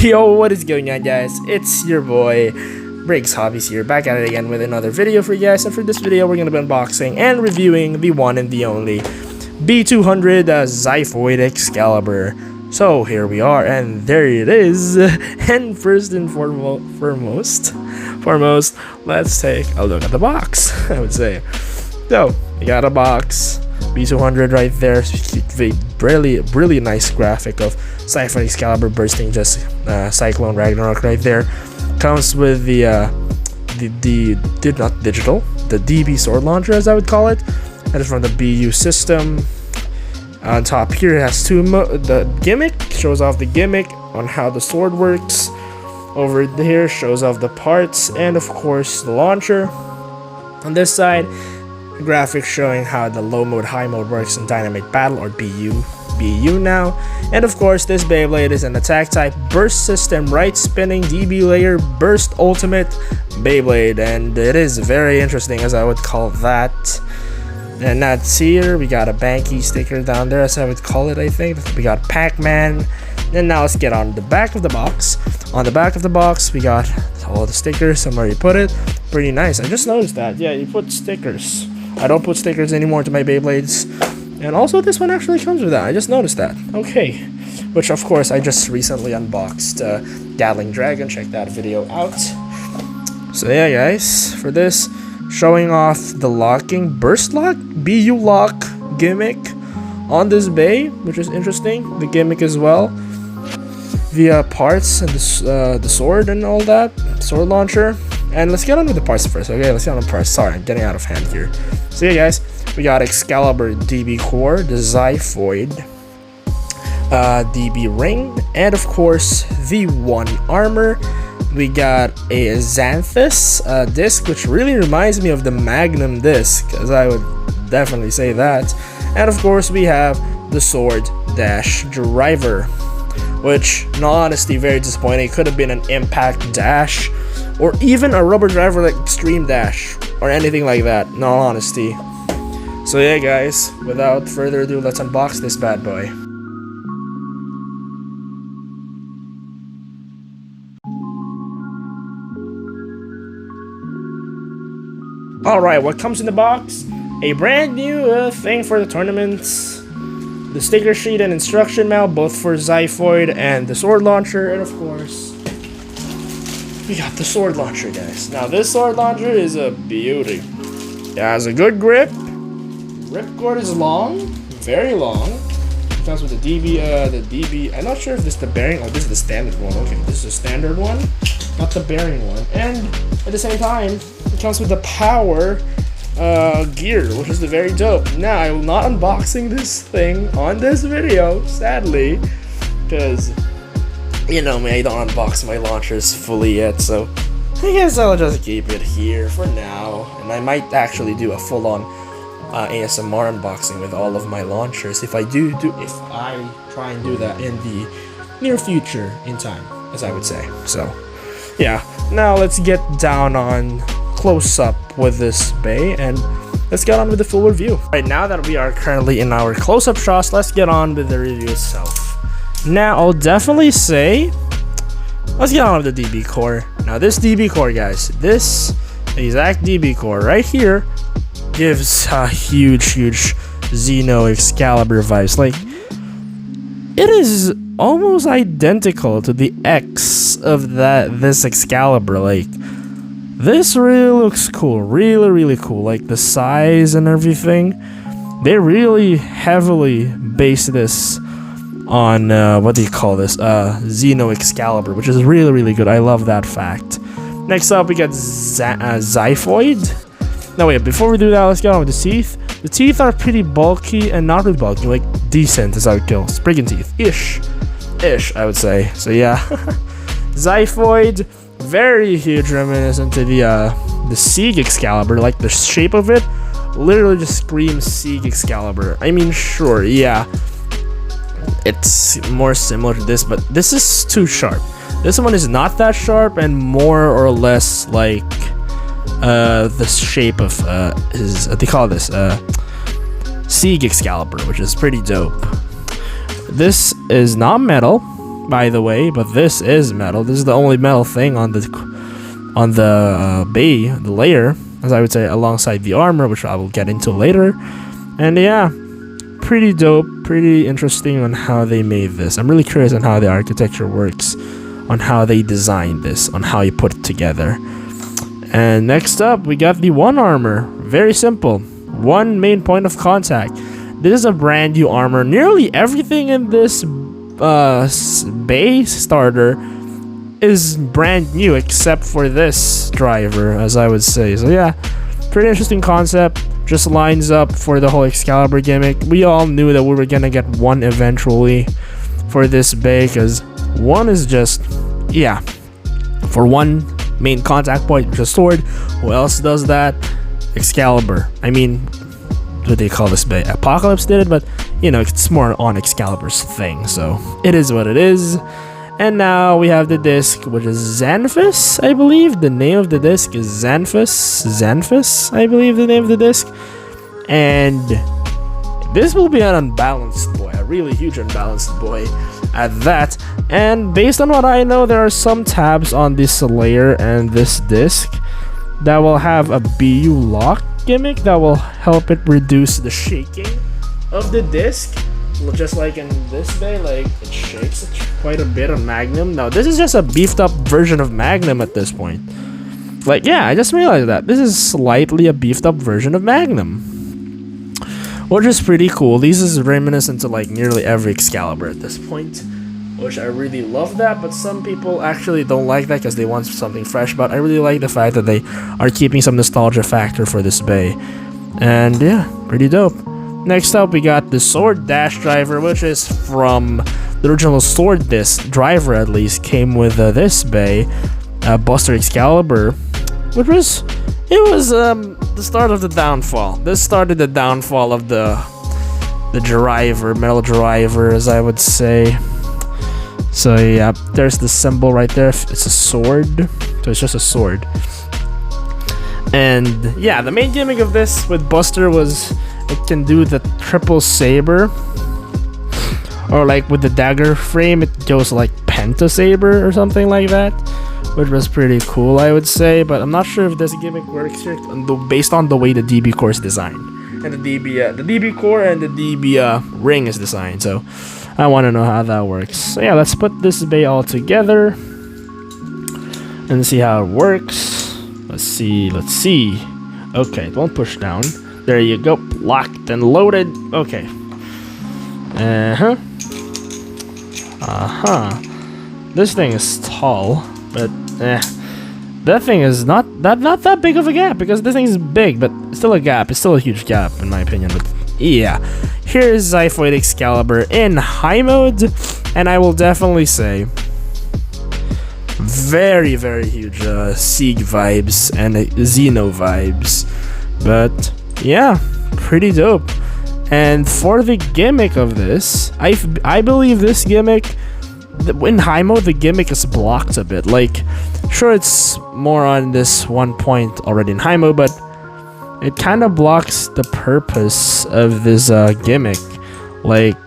Yo, what is going on, guys? It's your boy Brigz Hobbies here, back at it again with another video for you guys. And for this video, we're gonna be unboxing and reviewing the one and the only B-200 Xiphoid Xcalibur. So here we are, and there it is. And first and foremost, let's take a look at the box. I would say. So we got a box. B-200 right there. Really nice graphic of Xiphoid Xcalibur bursting just Cyclone Ragnarok right there. Comes with the not digital, the DB sword launcher, as I would call it. That is from the BU system. On top here it has the gimmick, shows off the gimmick on how the sword works. Over here shows off the parts, and of course the launcher. On this side, graphics showing how the low mode, high mode works in Dynamite Battle, or BU now. And of course this Beyblade is an attack type burst system right spinning DB layer burst ultimate Beyblade, and it is very interesting, as I would call that. And that's here. We got a Banky sticker down there, as I would call it. I think we got Pac-Man. And now let's get on the back of the box. On the back of the box we got all the stickers, somewhere you put it. Pretty nice. I just noticed that. Yeah, you put stickers. I don't put stickers anymore to my Beyblades. And also this one actually comes with that. I just noticed that. Okay. Which of course I just recently unboxed Gatling Dragon. Check that video out. So yeah, guys, for this, showing off the locking burst lock BU lock gimmick on this bay, which is interesting. The gimmick as well. The parts and the sword and all that. Sword launcher. And let's get on with the parts first. Okay, let's get on the parts. Sorry, I'm getting out of hand here. So yeah, guys, we got Xcalibur DB core, the Xiphoid DB ring, and of course the one armor. We got a Xanthus disc, which really reminds me of the Magnum disc, as I would definitely say that. And of course we have the sword dash driver, which in all honesty very disappointing. It could have been an impact dash, or even a rubber driver like Extreme Dash, or anything like that, in all honesty. So yeah, guys, without further ado, let's unbox this bad boy. Alright, what comes in the box? A brand new thing for the tournaments. The sticker sheet and instruction manual, both for Xiphoid and the sword launcher, and of course we got the sword launcher, guys. Now this sword launcher is a beauty. It has a good grip. Ripcord is long, very long. It comes with the DB. I'm not sure if this is the bearing. Oh, this is the standard one. Okay, this is the standard one, not the bearing one. And at the same time, it comes with the power gear, which is very dope. Now I will not unboxing this thing on this video, sadly, because you know me, I don't unbox my launchers fully yet, so I guess I'll just keep it here for now. And I might actually do a full-on ASMR unboxing with all of my launchers if I try and do that in the near future in time, as I would say. So yeah, now let's get down on close up with this bay and let's get on with the full review. Right now that we are currently in our close-up shots, let's get on with the review itself. Now I'll definitely say, let's get on with the DB core. Now this DB core, guys, this exact DB core right here gives a huge Xeno Xcalibur vibes. Like, it is almost identical to the X of this Xcalibur. Like, this really looks cool, really cool. Like the size and everything, they really heavily base this on what do you call this, Xeno Xcalibur, which is really good. I love that fact. Next up we got Xiphoid. No, wait, before we do that, let's get on with the teeth. The teeth are pretty bulky, and not really bulky, like decent, as I would kill. Spriggan teeth, ish, I would say. So yeah, Xiphoid, very huge reminiscent to the Sieg Xcalibur. Like the shape of it literally just screams Sieg Xcalibur. I mean, sure, yeah, it's more similar to this, but this is too sharp. This one is not that sharp, and more or less like the shape of they call this Sieg Xcalibur, which is pretty dope. This is not metal, by the way, but this is metal. This is the only metal thing on the bay, the layer, as I would say, alongside the armor, which I will get into later. And yeah, pretty dope, pretty interesting on how they made this. I'm really curious on how the architecture works, on how they designed this, on how you put it together. And next up, we got the one armor. Very simple. One main point of contact. This is a brand new armor. Nearly everything in this base starter is brand new except for this driver, as I would say. So yeah, pretty interesting concept. Just lines up for the whole Xcalibur gimmick. We all knew that we were gonna get one eventually for this bay, because one is just, yeah, for one main contact point, which is sword. Who else does that? Xcalibur. I mean, what do they call this bay? Apocalypse did it, but you know, it's more on Excalibur's thing, so it is what it is. And now we have the disc, which is Xanthus, I believe. The name of the disc is Xanthus, I believe the name of the disc. And this will be an unbalanced boy, a really huge unbalanced boy at that. And based on what I know, there are some tabs on this layer and this disc that will have a BU lock gimmick that will help it reduce the shaking of the disc. Just like in this bay, like it shakes quite a bit on Magnum. Now this is just a beefed up version of Magnum at this point. Like, yeah, I just realized that this is slightly a beefed up version of Magnum, which is pretty cool. This is reminiscent to like nearly every Xcalibur at this point, which I really love that. But some people actually don't like that because they want something fresh. But I really like the fact that they are keeping some nostalgia factor for this bay, and yeah, pretty dope. Next up, we got the Sword Dash driver, which is from the original Sword Disc driver, at least, came with this bay, Buster Xcalibur, which was, the start of the downfall. This started the downfall of the driver, metal driver, as I would say. So yeah, there's the symbol right there. It's a sword, so it's just a sword. And yeah, the main gimmick of this with Buster was it can do the triple saber, or like with the dagger frame it goes like penta saber or something like that, which was pretty cool, I would say. But I'm not sure if this gimmick works here based on the way the DB core is designed, and the DB core and the DB ring is designed. So I want to know how that works. So yeah, let's put this bay all together and see how it works. Let's see. Okay, it won't push down. There you go, locked and loaded. Okay. This thing is tall, but that thing is not that big of a gap, because this thing is big, but it's still a gap. It's still a huge gap in my opinion. But yeah, here's Xiphoid Xcalibur in high mode, and I will definitely say very, very huge Sieg vibes and Xeno vibes. But yeah, pretty dope. And for the gimmick of this, I believe this gimmick, in high mode, the gimmick is blocked a bit. Like, sure, it's more on this one point already in high mode, but it kind of blocks the purpose of this gimmick. Like,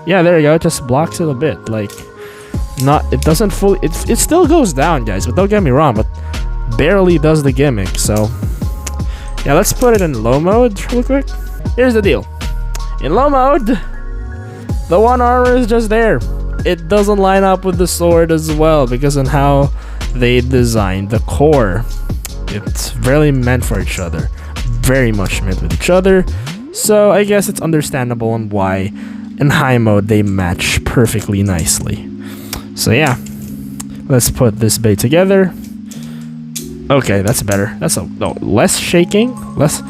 yeah, there you go, it just blocks it a bit. Like, it doesn't fully, it still goes down, guys, but don't get me wrong, but barely does the gimmick. So yeah, let's put it in low mode real quick. Here's the deal. In low mode, the one armor is just there. It doesn't line up with the sword as well, because on how they designed the core. It's really meant for each other. Very much meant with each other. So I guess it's understandable on why in high mode they match perfectly nicely. So yeah, let's put this bay together. Okay, that's better. That's less shaking, less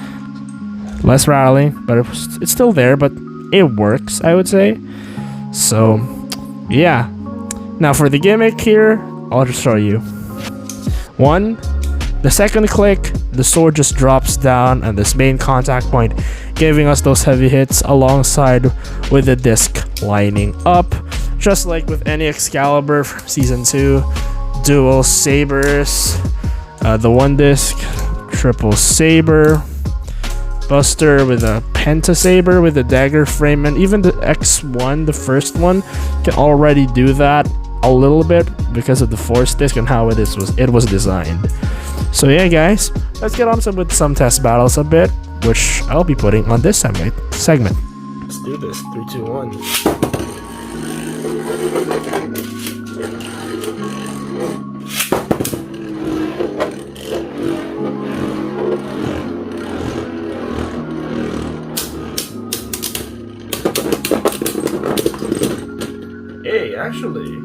rattling, but it's still there, but it works, I would say. So yeah, now for the gimmick here, I'll just show you. The second click, the sword just drops down and this main contact point, giving us those heavy hits alongside with the disc lining up, just like with any Xcalibur from Season 2. Dual sabers, the one disc, triple saber, Buster with a penta saber with a dagger frame, and even the X1, the first one, can already do that. a little bit because of the force disk and how it was designed. So yeah, guys, let's get on with some test battles a bit, which I'll be putting on this segment. Let's do this. 3, 2, 1. Hey, actually,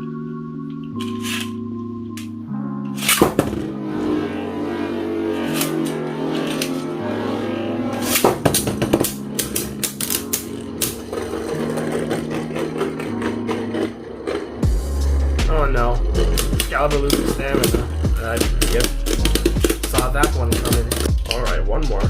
oh no, Xcalibur loses stamina. Yep, saw that one coming. Alright, one more.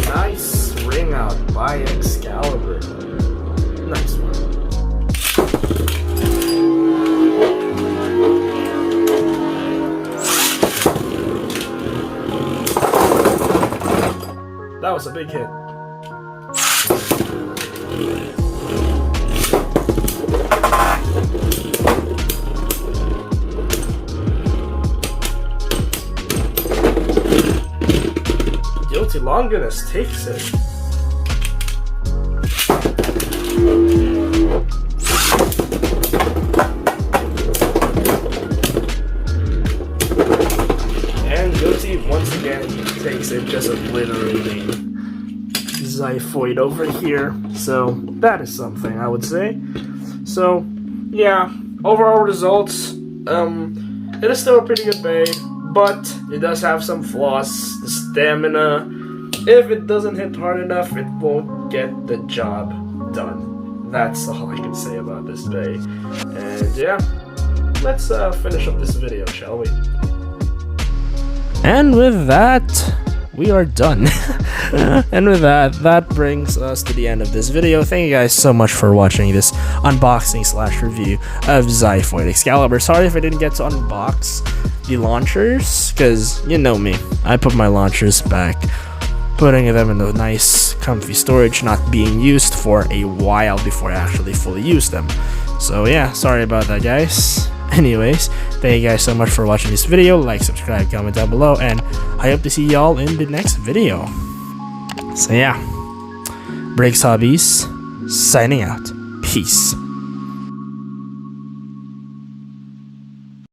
Nice ring out by Xcalibur. Nice one. That was a big hit. Guilty Longinus takes it. And Guilty once again takes it, just obliterating Xiphoid over here. So that is something, I would say. So yeah, overall results, it is still a pretty good bait, but it does have some flaws. The stamina, if it doesn't hit hard enough, it won't get the job done. That's all I can say about this bay. And yeah, let's finish up this video, shall we? And with that, we are done. And with that, that brings us to the end of this video. Thank you guys so much for watching this unboxing / review of Xiphoid Xcalibur. Sorry if I didn't get to unbox the launchers, because you know me, I put my launchers back, putting them in a nice comfy storage, not being used for a while before I actually fully use them. So yeah, sorry about that, guys. Anyways, thank you guys so much for watching this video. Like, subscribe, comment down below, and I hope to see y'all in the next video. So yeah, Brigz Hobbies signing out. Peace.